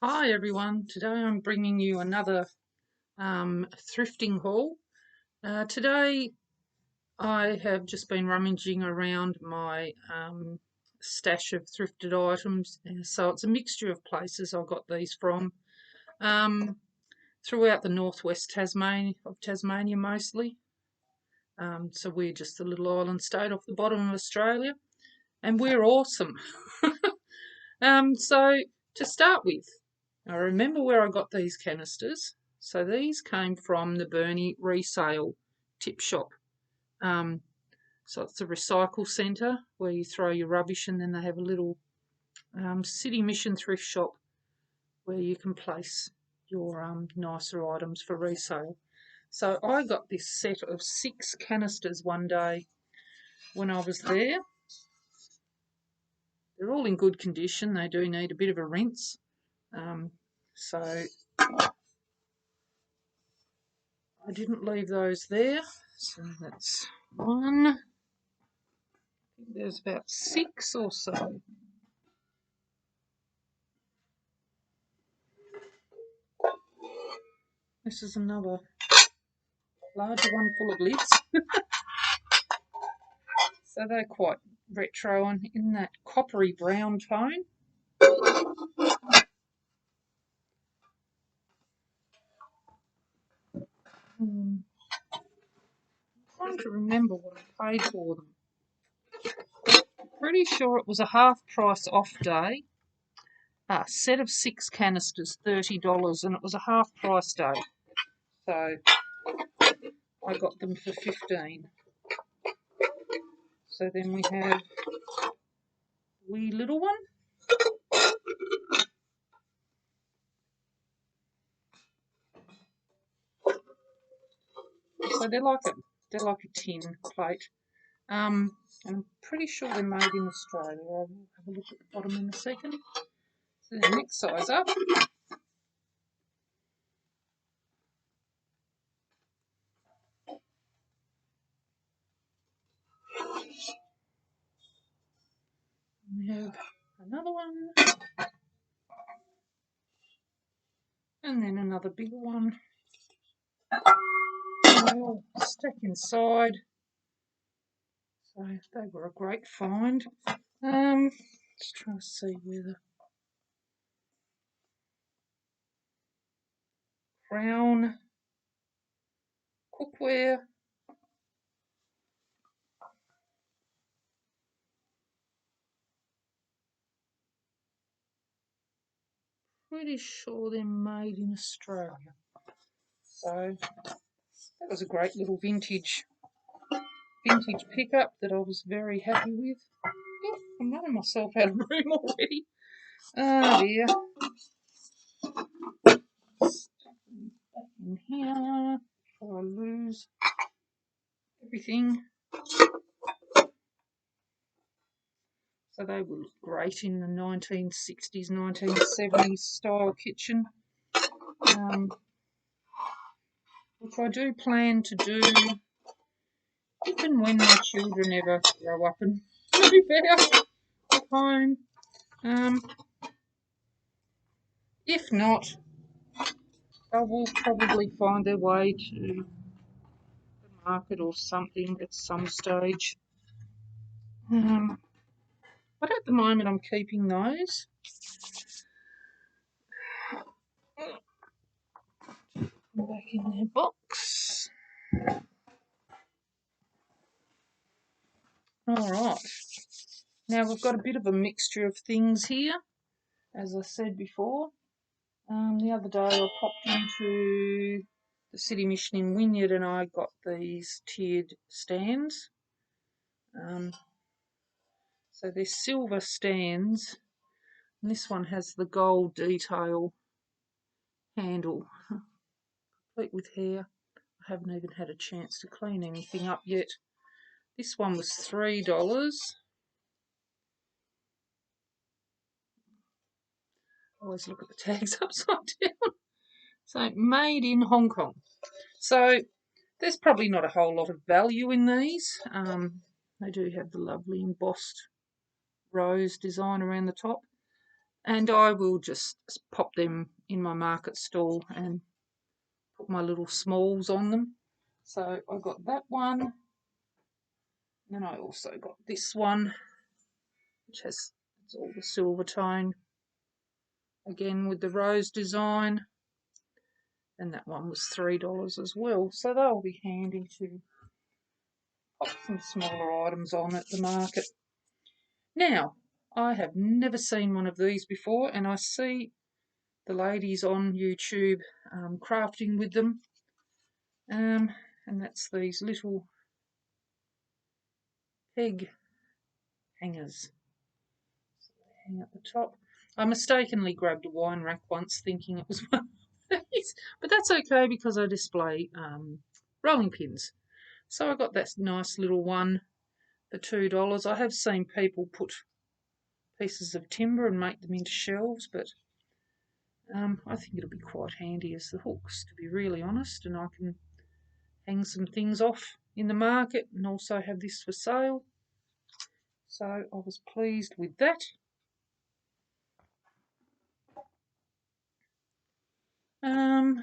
Hi everyone, today I'm bringing you another thrifting haul. Today I have just been rummaging around my stash of thrifted items, so it's a mixture of places I got these from, throughout the northwest Tasmania mostly. So we're just a little island state off the bottom of Australia, and we're awesome. So to start with, I remember where I got these canisters. So these came from the Burnie resale tip shop. So it's a recycle centre where you throw your rubbish, and then they have a little city mission thrift shop where you can place your nicer items for resale. So I got this set of 6 canisters one day when I was there. They're all in good condition. They do need a bit of a rinse. So I didn't leave those there. So that's one. I think there's about 6 or so. This is another larger one full of lids. So they're quite retro and in that coppery brown tone. I'm trying to remember what I paid for them. Pretty sure it was a half price off day. A set of 6 canisters, $30, and it was a half price day. So I got them for $15. So then we have a wee little one. So they're like a tin plate. And I'm pretty sure they're made in Australia. I'll have a look at the bottom in a second. So the next size up. We have another one. And then another bigger one. They all stack inside. So they were a great find. Just trying to see where the crown cookware. Pretty sure they're made in Australia. So that was a great little vintage pickup that I was very happy with. Oh, I'm running myself out of room already. Oh dear. Back in here before I lose everything. So they would look great in the 1960s, 1970s style kitchen, which I do plan to do if and when my children ever grow up and move out of home. If not, they will probably find their way to the market or something at some stage. But at the moment I'm keeping those. Back in their box. Alright, now we've got a bit of a mixture of things here, as I said before. The other day I popped into the City Mission in Wynyard and I got these tiered stands. So they're silver stands, and this one has the gold detail handle, complete with hair. I haven't even had a chance to clean anything up yet. This one was $3. Always look at the tags upside down. So made in Hong Kong. So there's probably not a whole lot of value in these. They do have the lovely embossed rose design around the top. and I will just pop them in my market stall and put my little smalls on them. So I got that one, and then I also got this one, which has all the silver tone, again with the rose design, and that one was $3 as well. So they'll be handy to pop some smaller items on at the market. Now, I have never seen one of these before, and I see the ladies on YouTube crafting with them, and that's these little peg hangers. So they hang at the top. I mistakenly grabbed a wine rack once thinking it was one of these, but that's okay because I display rolling pins. So I got that nice little one for $2. I have seen people put pieces of timber and make them into shelves, but I think it'll be quite handy as the hooks, to be really honest, and I can hang some things off in the market and also have this for sale. So I was pleased with that. I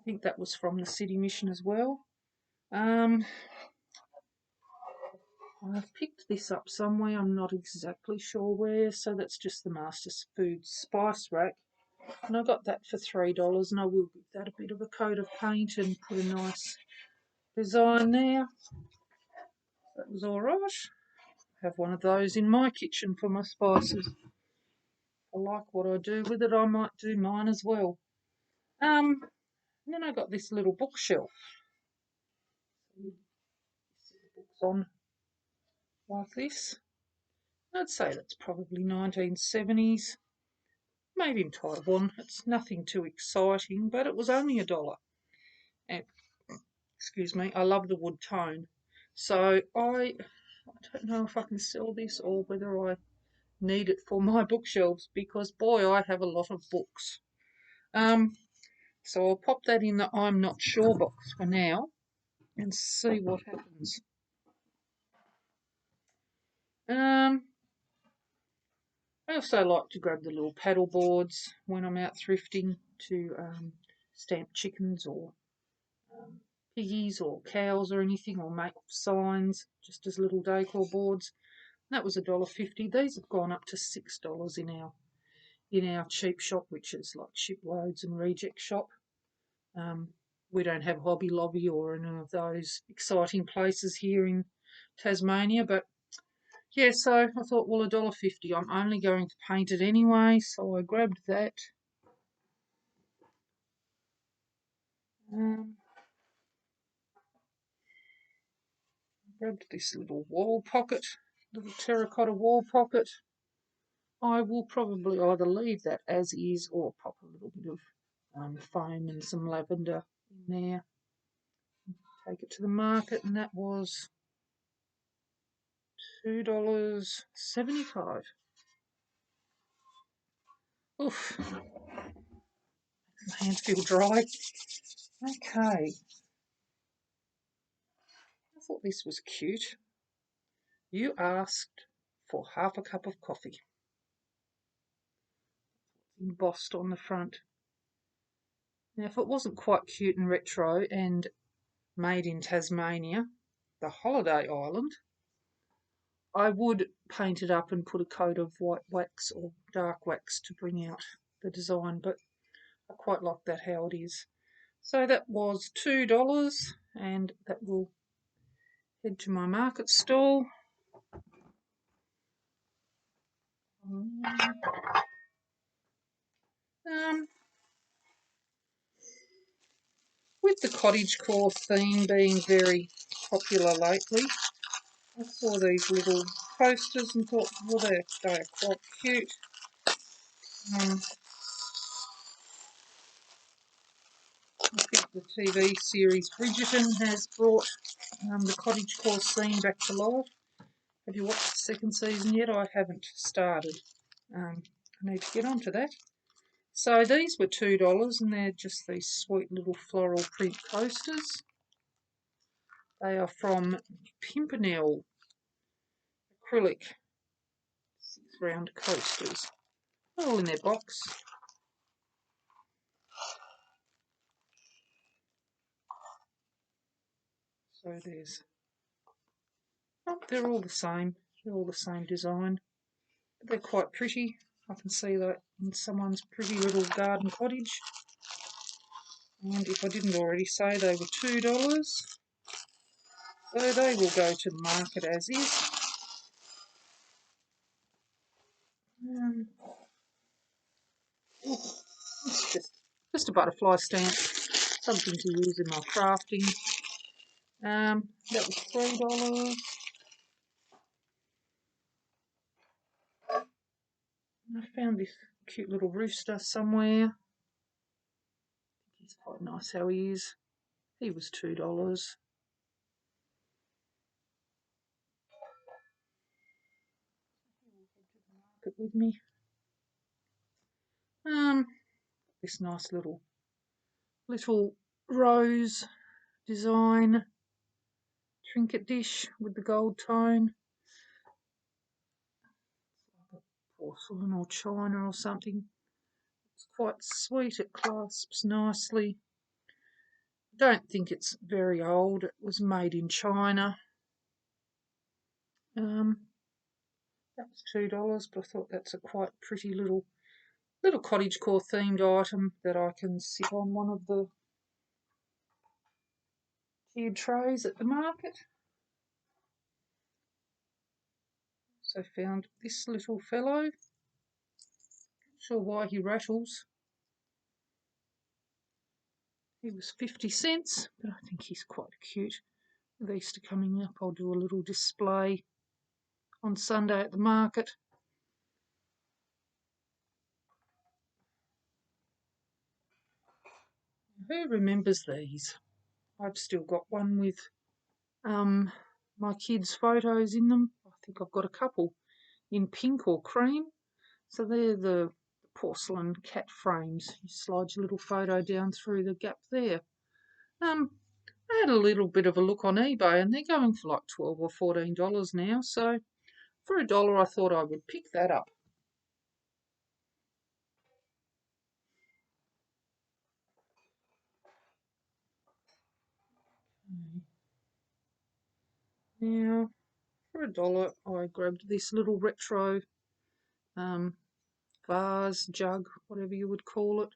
think that was from the City Mission as well. I've picked this up somewhere, I'm not exactly sure where, so that's just the Master's Food Spice Rack. And I got that for $3, and I will give that a bit of a coat of paint and put a nice design there. That was alright. I have one of those in my kitchen for my spices. I like what I do with it, I might do mine as well. And then I got this little bookshelf. Books on like this. I'd say that's probably 1970s, made in Taiwan. It's nothing too exciting, but it was only $1. And, excuse me, I love the wood tone. So I don't know if I can sell this or whether I need it for my bookshelves, because boy, I have a lot of books. So I'll pop that in the I'm not sure box for now and see what happens. I also like to grab the little paddle boards when I'm out thrifting to stamp chickens or piggies or cows or anything, or make signs just as little decor boards. That was $1.50. These have gone up to $6 in our cheap shop, which is like Shiploads and Reject Shop. We don't have Hobby Lobby or any of those exciting places here in Tasmania, but yeah, so I thought, well, $1.50, I'm only going to paint it anyway, so I grabbed that. Grabbed this little wall pocket, little terracotta wall pocket. I will probably either leave that as is or pop a little bit of foam and some lavender in there. Take it to the market, and that was $2.75. Oof, my hands feel dry. Okay, I thought this was cute. You asked for half a cup of coffee. Embossed on the front. Now, if it wasn't quite cute and retro and made in Tasmania, the holiday island, I would paint it up and put a coat of white wax or dark wax to bring out the design, but I quite like that how it is. So that was $2, and that will head to my market stall. With the cottagecore theme being very popular lately, I saw these little posters and thought, well, they are quite cute. I think the TV series Bridgerton has brought the cottagecore scene back to life. Have you watched the second season yet? I haven't started. I need to get onto that. So these were $2, and they're just these sweet little floral print coasters. They are from Pimpernel Acrylic. round coasters. All in their box. So there's, oh, they're all the same. They're all the same design. But they're quite pretty. I can see that in someone's pretty little garden cottage. And if I didn't already say, they were $2. So they will go to the market as is. It's just a butterfly stamp, something to use in my crafting. That was $3. I found this cute little rooster somewhere. He's quite nice how he is. He was $2. Market with me. This nice little rose design trinket dish with the gold tone. Porcelain or china or something. It's quite sweet. It clasps nicely. Don't think it's very old. It was made in China. That was $2, but I thought that's a quite pretty little cottagecore themed item that I can sit on one of the tiered trays at the market. So found this little fellow. Not sure why he rattles. He was 50 cents, but I think he's quite cute. With Easter coming up, I'll do a little display on Sunday at the market. Who remembers these? I've still got one with my kids' photos in them. I think I've got a couple in pink or cream. So they're the Porcelain Cat Frames. You slide your little photo down through the gap there. I had a little bit of a look on eBay and they're going for like $12 or $14 now. So for $1 I thought I would pick that up. Now for $1 I grabbed this little retro vase, jug, whatever you would call it.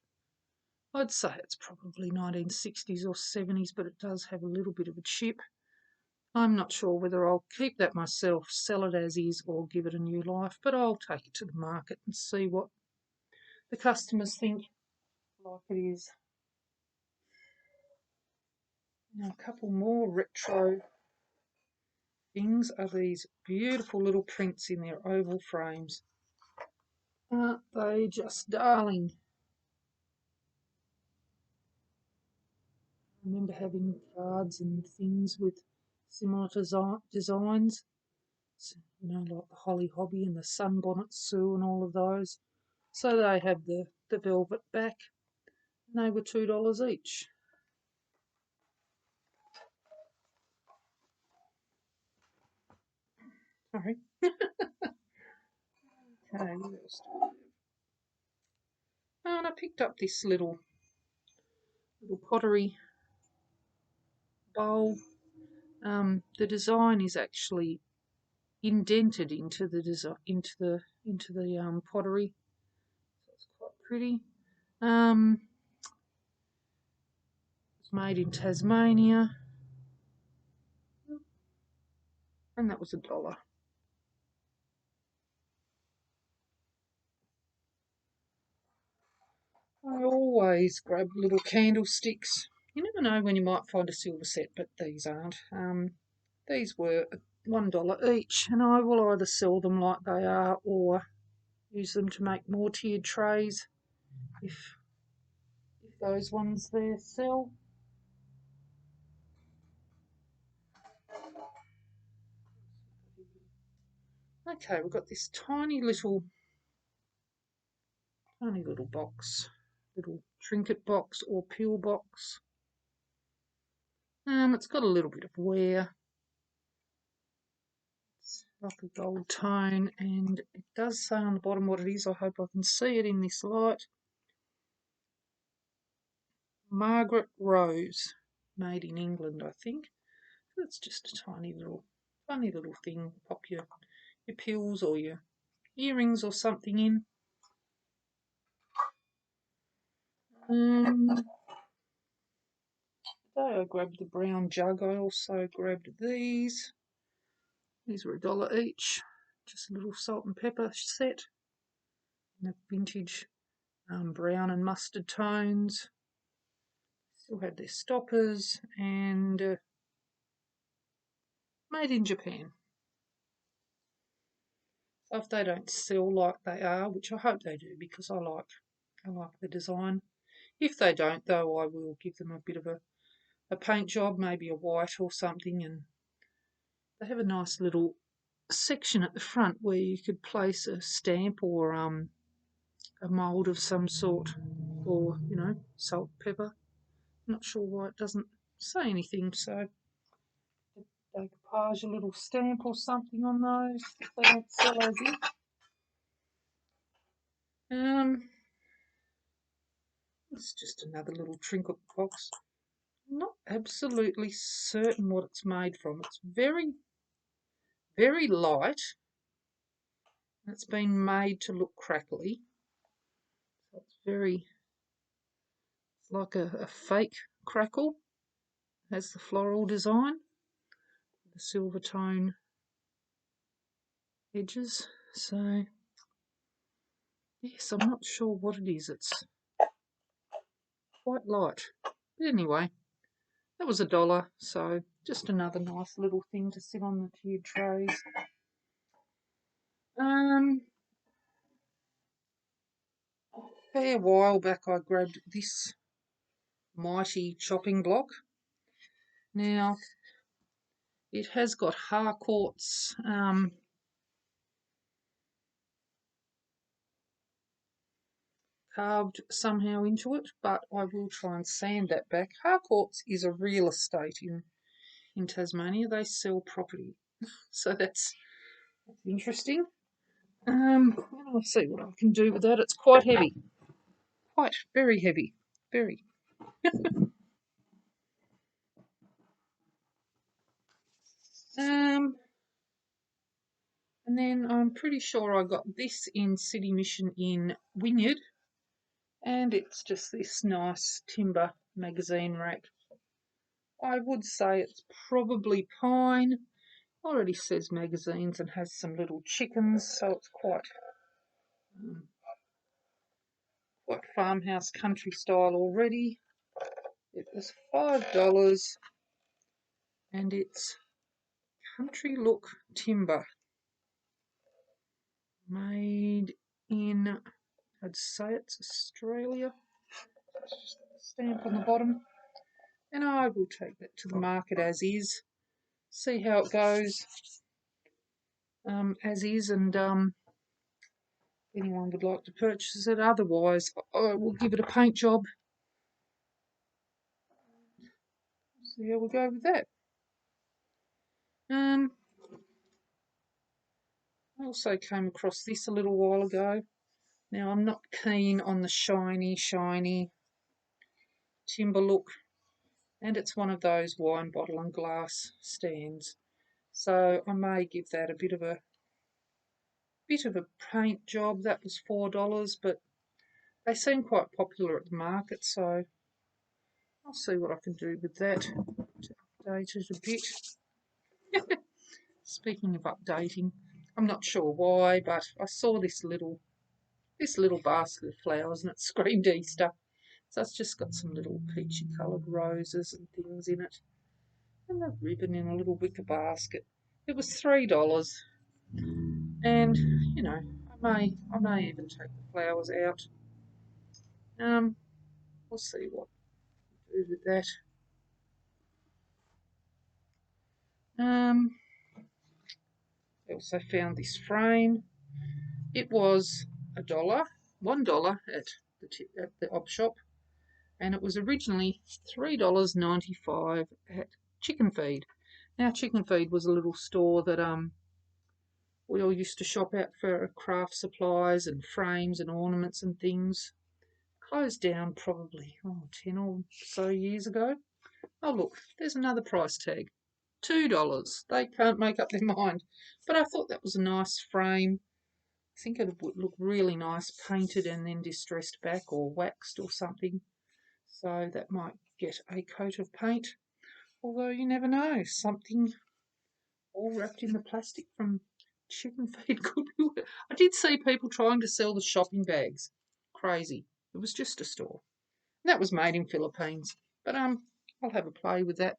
I'd say it's probably 1960s or 70s, but it does have a little bit of a chip. I'm not sure whether I'll keep that myself, sell it as is, or give it a new life, but I'll take it to the market and see what the customers think like it is. Now, a couple more retro things are these beautiful little prints in their oval frames. Aren't they just darling? I remember having cards and things with similar designs. You know, like the Holly Hobby and the Sunbonnet Sue and all of those. So they have the velvet back, and they were $2 each. Sorry. Okay, what else do we have? Oh, and I picked up this little Pottery Bowl. The design is actually indented into the pottery, so it's quite pretty. It's made in Tasmania, and that was $1. I always grab little candlesticks. You never know when you might find a silver set, but these aren't. These were $1 each, and I will either sell them like they are or use them to make more tiered trays if those ones there sell. Okay, we've got this tiny little box, little trinket box or pill box. It's got a little bit of wear. like a gold tone, and it does say on the bottom what it is. I hope I can see it in this light. Margaret Rose, made in England, I think. It's just a funny little thing. Pop your pills or your earrings or something in. So I grabbed the brown jug. I also grabbed these. These were $1 each. Just a little salt and pepper set. And a vintage brown and mustard tones. Still had their stoppers, and made in Japan. So if they don't sell like they are, which I hope they do because I like the design. If they don't, though, I will give them a bit of a paint job, maybe a white or something, and they have a nice little section at the front where you could place a stamp or a mould of some sort, or salt, pepper. Not sure why it doesn't say anything, so decoupage a little stamp or something on those if they don't sell those in. It's just another little trinket box. I'm not absolutely certain what it's made from. It's very, very light. It's been made to look crackly. It's very, like a fake crackle. It has the floral design, the silver tone edges. So, yes, I'm not sure what it is. It's quite light. But anyway, that was $1, so just another nice little thing to sit on the tiered trays. A fair while back I grabbed this mighty chopping block. Now, it has got Harcourt's carved somehow into it, but I will try and sand that back. Harcourt's is a real estate in Tasmania. They sell property, so that's interesting. Let's see what I can do with that. It's quite heavy, quite very heavy, very. And then I'm pretty sure I got this in City Mission in Wynyard, and it's just this nice timber magazine rack. I would say it's probably pine. Already says magazines and has some little chickens, so it's quite farmhouse country style already. It was $5, and it's country look timber, made in, I'd say it's Australia. Just a stamp on the bottom, and I will take that to the market as is, see how it goes as is, and anyone would like to purchase it. Otherwise, I will give it a paint job. See how we go with that. I also came across this a little while ago. Now, I'm not keen on the shiny timber look, and it's one of those wine bottle and glass stands. So I may give that a bit of a paint job. That was $4, but they seem quite popular at the market, so I'll see what I can do with that to update it a bit. Speaking of updating, I'm not sure why, but I saw this little basket of flowers and it screamed Easter. So it's just got some little peachy coloured roses and things in it, and a ribbon in a little wicker basket. It was $3, and I may even take the flowers out. We'll see what I do with that. I also found this frame. It was $1 at the op shop, and it was originally $3.95 at Chicken Feed. Now, Chicken Feed was a little store that we all used to shop out for craft supplies and frames and ornaments and things. Closed down probably 10 or so years ago. Oh look, there's another price tag. $2. They can't make up their mind. But I thought that was a nice frame. I think it would look really nice painted and then distressed back or waxed or something. So that might get a coat of paint. Although you never know, something all wrapped in the plastic from chicken feed could be. I did see people trying to sell the shopping bags. Crazy. It was just a store. That was made in Philippines. But I'll have a play with that.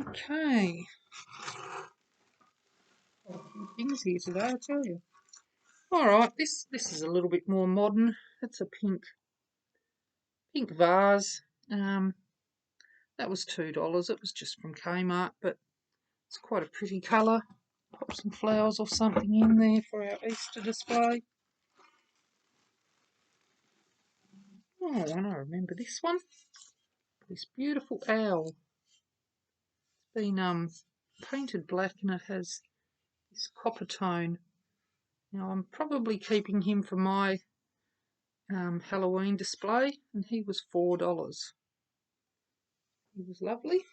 Okay. A few things here today, I tell you. All right, this is a little bit more modern. It's a pink vase. That was $2. It was just from Kmart, but it's quite a pretty colour. Pop some flowers or something in there for our Easter display. Oh, and I remember this one. This beautiful owl. It's been painted black and it has this copper tone. Now I'm probably keeping him for my Halloween display, and he was $4. He was lovely.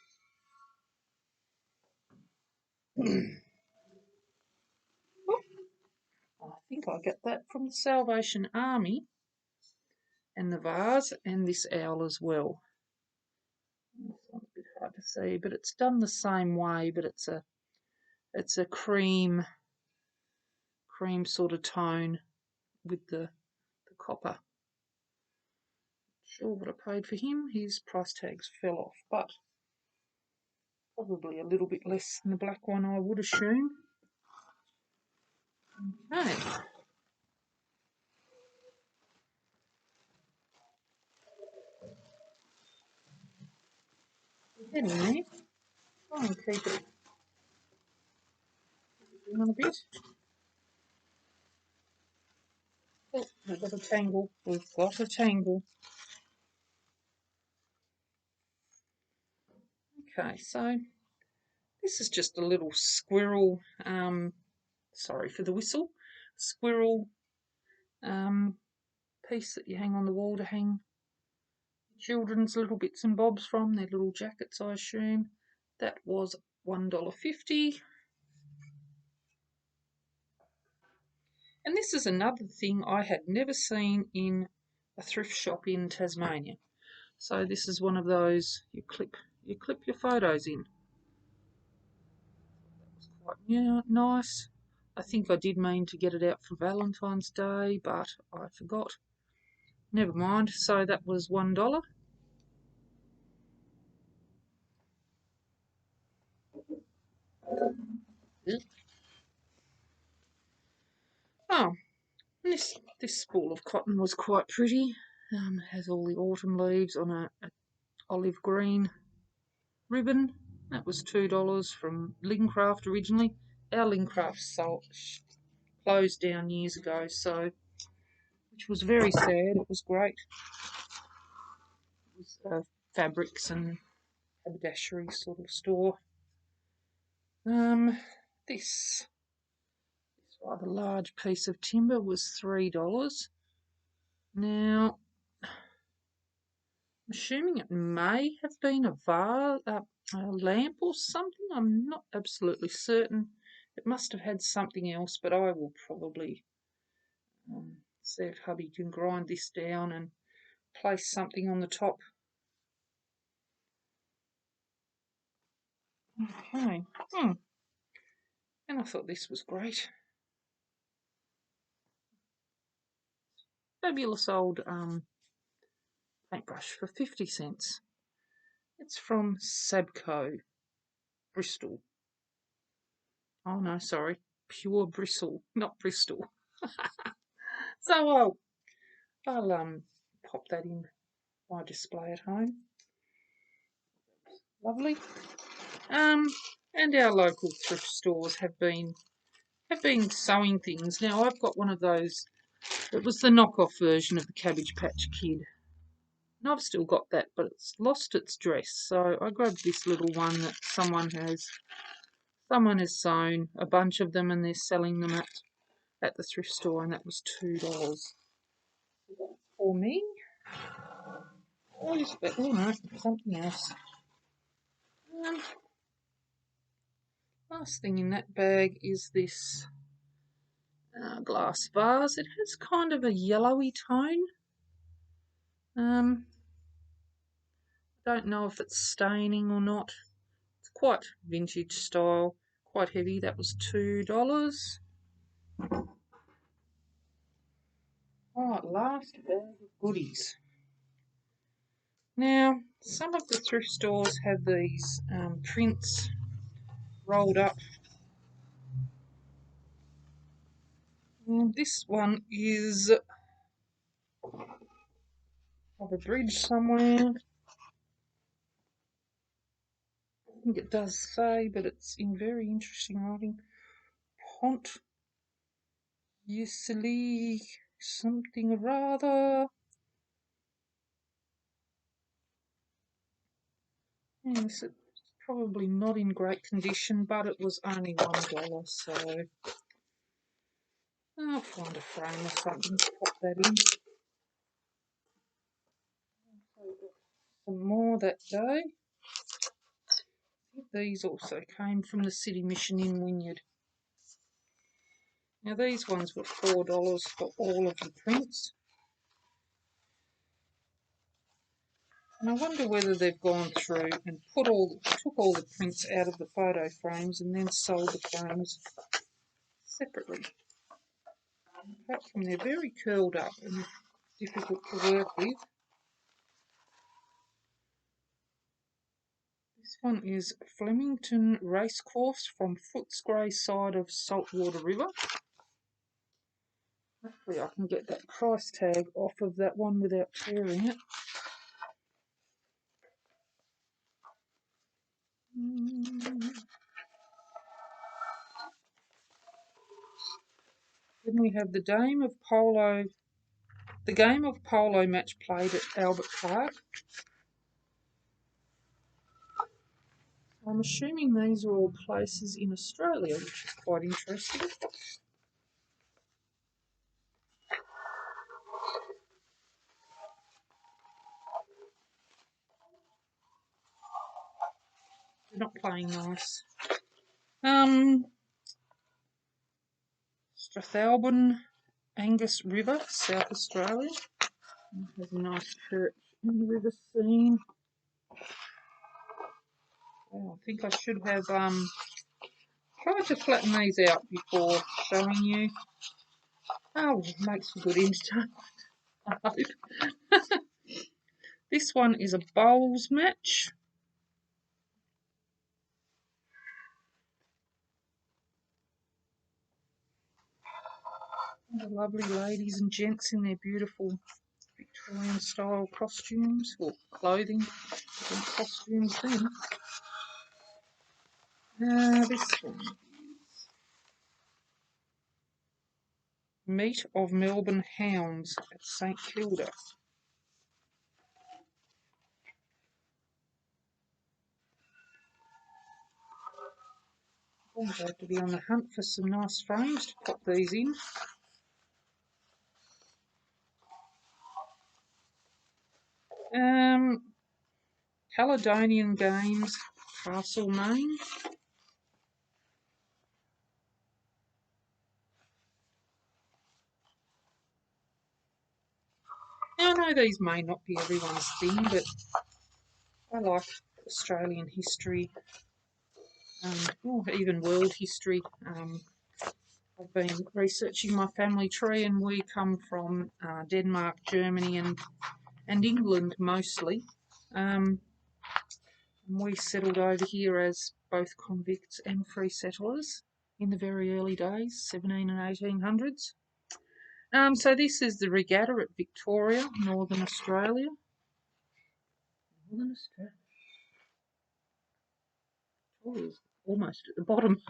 I think I get that from the Salvation Army, and the vase and this owl as well. It's a bit hard to see, but it's done the same way, but it's a cream sort of tone with the copper. Not sure what I paid for him. His price tags fell off, but probably a little bit less than the black one, I would assume. Okay. Getting there. Try and keep it on a bit. Oh, we've got a tangle. We've got a tangle. Okay, so this is just a little squirrel, sorry for the whistle, squirrel piece that you hang on the wall to hang children's little bits and bobs from, their little jackets, I assume. That was $1.50. And this is another thing I had never seen in a thrift shop in Tasmania. So this is one of those you clip your photos in. Quite nice. I think I did mean to get it out for Valentine's Day, but I forgot. Never mind. So that was $1. Oh, this spool of cotton was quite pretty. It has all the autumn leaves on a olive green ribbon. That was $2 from Lincraft originally. Our Lincraft closed down years ago, so which was very sad. It was great. It was fabrics and haberdashery sort of store. This rather large piece of timber was $3. Now, I'm assuming it may have been a lamp or something. I'm not absolutely certain. It must have had something else, but I will probably see if hubby can grind this down and place something on the top. Okay. And I thought this was great. Fabulous old paintbrush for 50 cents. It's from Sabco, Bristol. Oh no, sorry, Pure Bristle, not Bristol. So I'll pop that in my display at home. Lovely. And our local thrift stores have been sewing things. Now I've got one of those. It was the knockoff version of the Cabbage Patch Kid. And I've still got that, but it's lost its dress. So I grabbed this little one that someone has sewn a bunch of them, and they're selling them at the thrift store, and that was $2 for me. Oh no, something else. Last thing in that bag is this glass vase. It has kind of a yellowy tone. Don't know if it's staining or not. It's quite vintage style, quite heavy. That was $2. Alright, last bag of goodies. Now, some of the thrift stores have these prints rolled up. And this one is of a bridge somewhere. I think it does say, but it's in very interesting writing. Pont Yusili something or other. Yes, it's probably not in great condition, but it was only $1, so I'll find a frame or something to pop that in. Some more that day. These also came from the City Mission in Wynyard. Now these ones were $4 for all of the prints. And I wonder whether they've gone through and took all the prints out of the photo frames and then sold the frames separately. Apart from they're very curled up and difficult to work with. This one is Flemington Racecourse from Footscray side of Saltwater River. Hopefully I can get that price tag off of that one without tearing it. Then we have the game of polo match played at Albert Park. I'm assuming these are all places in Australia, which is quite interesting. They're not playing nice. Strathalbyn, Angus River, South Australia. It has a nice church in the river scene. Oh, I think I should have tried to flatten these out before showing you. Oh, it makes for good entertainment, I hope. This one is a bowls match. The lovely ladies and gents in their beautiful Victorian style costumes, or clothing, costumes then. This one is Meat of Melbourne Hounds at St Kilda. I'm glad to be on the hunt for some nice frames to pop these in. Caledonian Games, Castlemaine. Now, I know these may not be everyone's thing, but I like Australian history, or even world history. I've been researching my family tree, and we come from Denmark, Germany, and England mostly. We settled over here as both convicts and free settlers in the very early days, 17 and 1800s. So this is the regatta at Victoria, Northern Australia. Northern Australia. Victoria's almost at the bottom.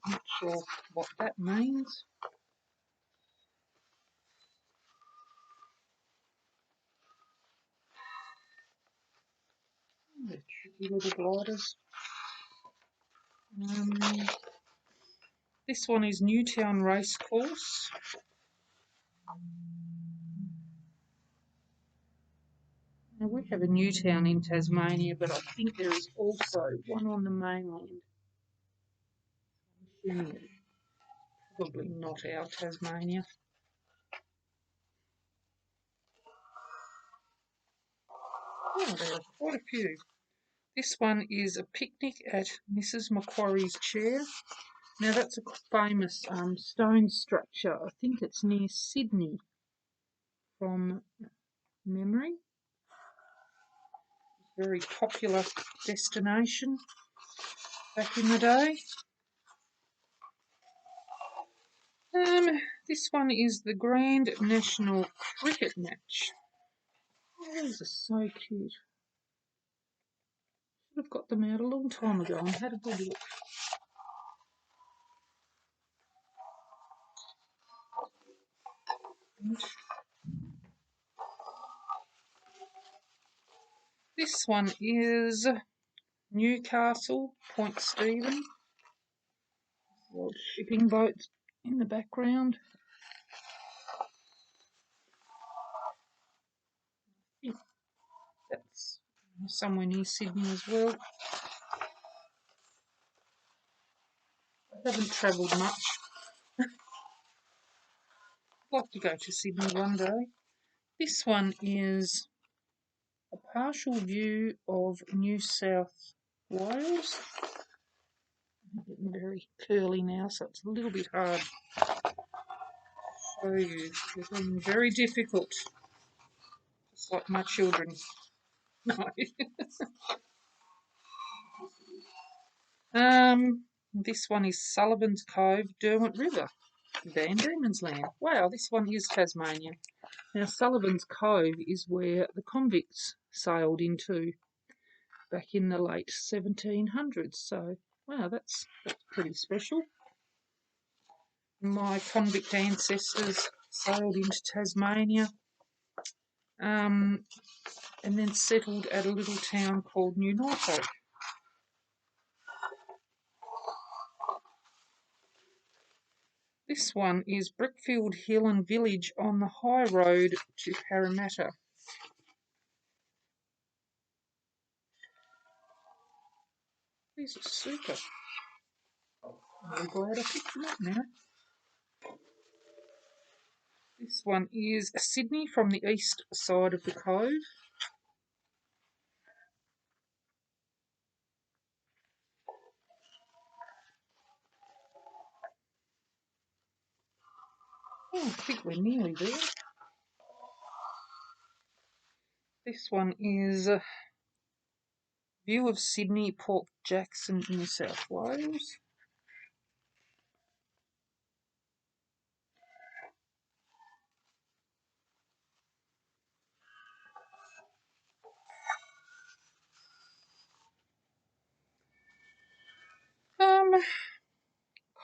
I'm not sure what that means. They're tricky little gliders. This one is Newtown Racecourse. Now we have a Newtown in Tasmania, but I think there is also one on the mainland. Probably not our Tasmania. Oh, there are quite a few. This one is a picnic at Mrs. Macquarie's chair. Now that's a famous stone structure. I think it's near Sydney from memory. Very popular destination back in the day. This one is the Grand National Cricket Match. Oh, these are so cute. Should have got them out a long time ago and had a good look. This one is Newcastle, Point Stephen. Old shipping boats in the background. That's somewhere near Sydney as well. I haven't travelled much. I'd like to go to Sydney one day. This one is a partial view of New South Wales. I'm getting very curly now, so it's a little bit hard to show you. It's been very difficult, just like my children. No. This one is Sullivan's Cove, Derwent River, Van Diemen's Land. Wow, this one is Tasmania. Now, Sullivan's Cove is where the convicts sailed into back in the late 1700s. So, wow, that's pretty special. My convict ancestors sailed into Tasmania and then settled at a little town called Newtown. This one is Brickfield Hill and Village on the high road to Parramatta. These are super. I'm glad I picked them up now. This one is Sydney from the east side of the Cove. Oh, I think we're nearly there. This one is View of Sydney, Port Jackson, New South Wales.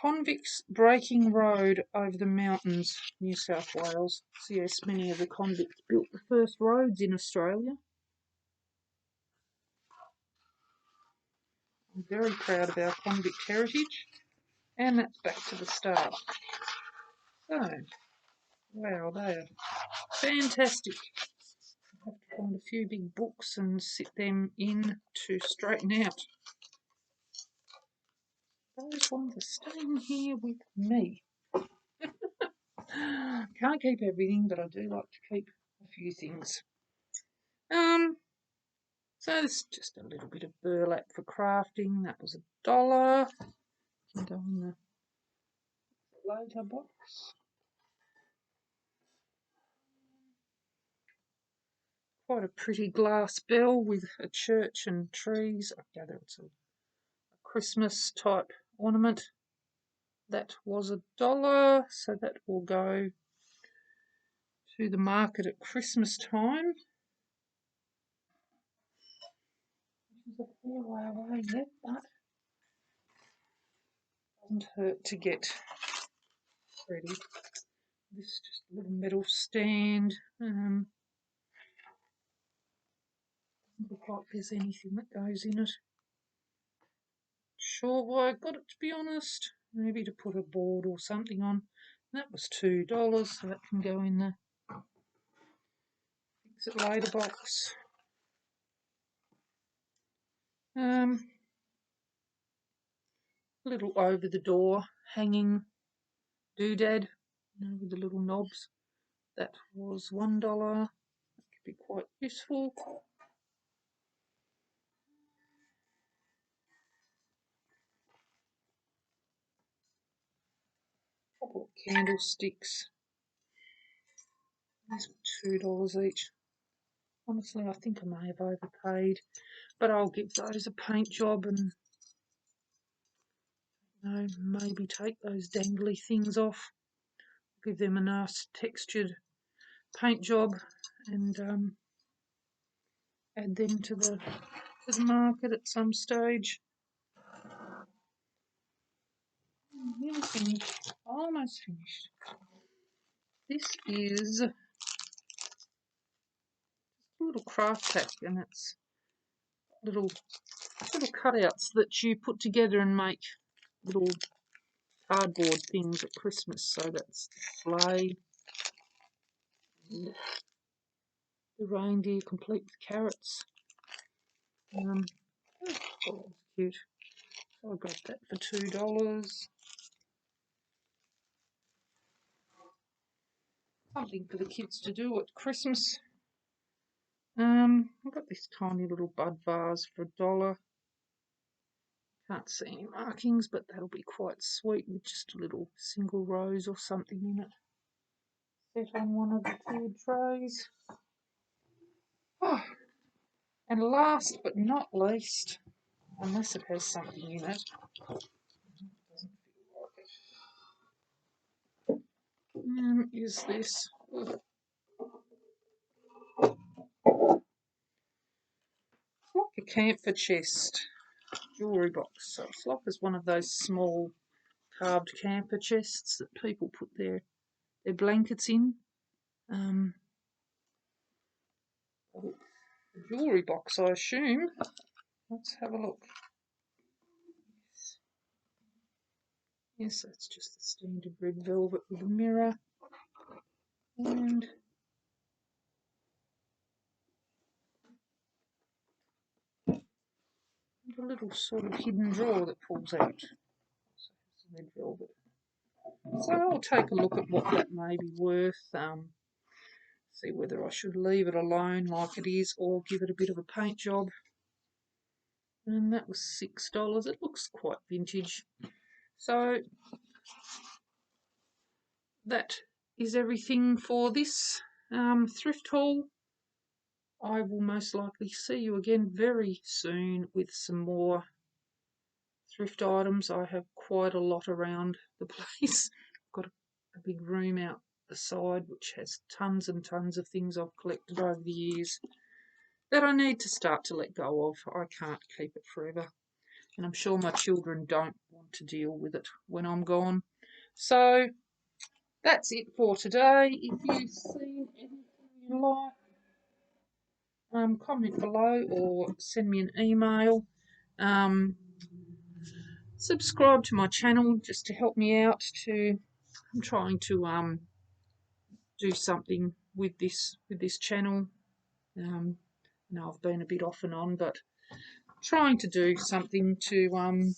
Convicts breaking road over the mountains, New South Wales. So yes, many of the convicts built the first roads in Australia. I'm very proud of our convict heritage, and that's back to the start. So, wow, they are fantastic. I have to find a few big books and sit them in to straighten out. Those ones are staying here with me. Can't keep everything, but I do like to keep a few things. So this is just a little bit of burlap for crafting. That was $1. Can go in the later box. Quite a pretty glass bell with a church and trees. I gather it's a Christmas type ornament. That was $1, so that will go to the market at Christmas time. Which is a fair way away yet, but doesn't hurt to get ready. This is just a little metal stand. Doesn't Doesn't look like there's anything that goes in it. Sure why I got it, to be honest. Maybe to put a board or something on. That was $2, so that can go in the fix it later box. Little over the door hanging doodad, with the little knobs. That was $1. That could be quite useful. Couple of candlesticks. These were $2 each. Honestly, I think I may have overpaid, but I'll give those a paint job and maybe take those dangly things off. Give them a nice textured paint job and add them to the market at some stage. Nearly finished. Almost finished. This is a little craft pack, and it's little cutouts that you put together and make little cardboard things at Christmas. So that's the sleigh, the reindeer complete with carrots. Oh, that's cute. So I got that for $2. Something for the kids to do at Christmas. I got this tiny little bud vase for $1. Can't see any markings, but that'll be quite sweet with just a little single rose or something in it. Set on one of the tiered trays. Oh, and last but not least, unless it has something in it, doesn't feel like it, is this. It's like a camphor chest jewellery box. So it's like it's one of those small carved camphor chests that people put their blankets in. A jewellery box, I assume. Let's have a look. Yes, that's just the standard red velvet with a mirror. And a little sort of hidden drawer that pulls out. So it's red velvet. So I'll take a look at what that may be worth. See whether I should leave it alone like it is or give it a bit of a paint job. And that was $6. It looks quite vintage. So that is everything for this thrift haul. I will most likely see you again very soon with some more thrift items. I have quite a lot around the place. I've got a big room out the side which has tons and tons of things I've collected over the years that I need to start to let go of. I can't keep it forever, and I'm sure my children don't want to deal with it when I'm gone. So that's it for today. If you've seen anything you like, comment below or send me an email. Subscribe to my channel just to help me out. I'm trying to do something with this channel. I've been a bit off and on, but trying to do something to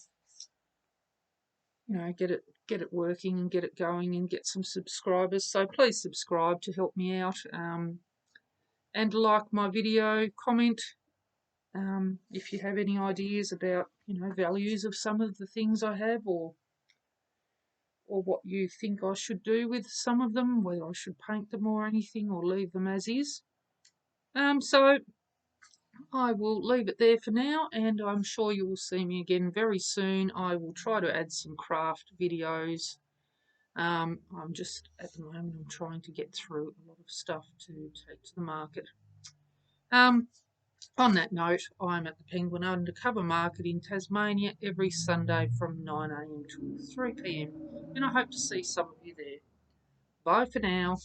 get it working and get it going and get some subscribers. So please subscribe to help me out, and like my video, comment if you have any ideas about values of some of the things I have, or what you think I should do with some of them, whether I should paint them or anything or leave them as is. So I will leave it there for now, and I'm sure you will see me again very soon. I will try to add some craft videos. I'm just, at the moment, I'm trying to get through a lot of stuff to take to the market. On that note, I'm at the Penguin Undercover Market in Tasmania every Sunday from 9 AM to 3 PM, and I hope to see some of you there. Bye for now.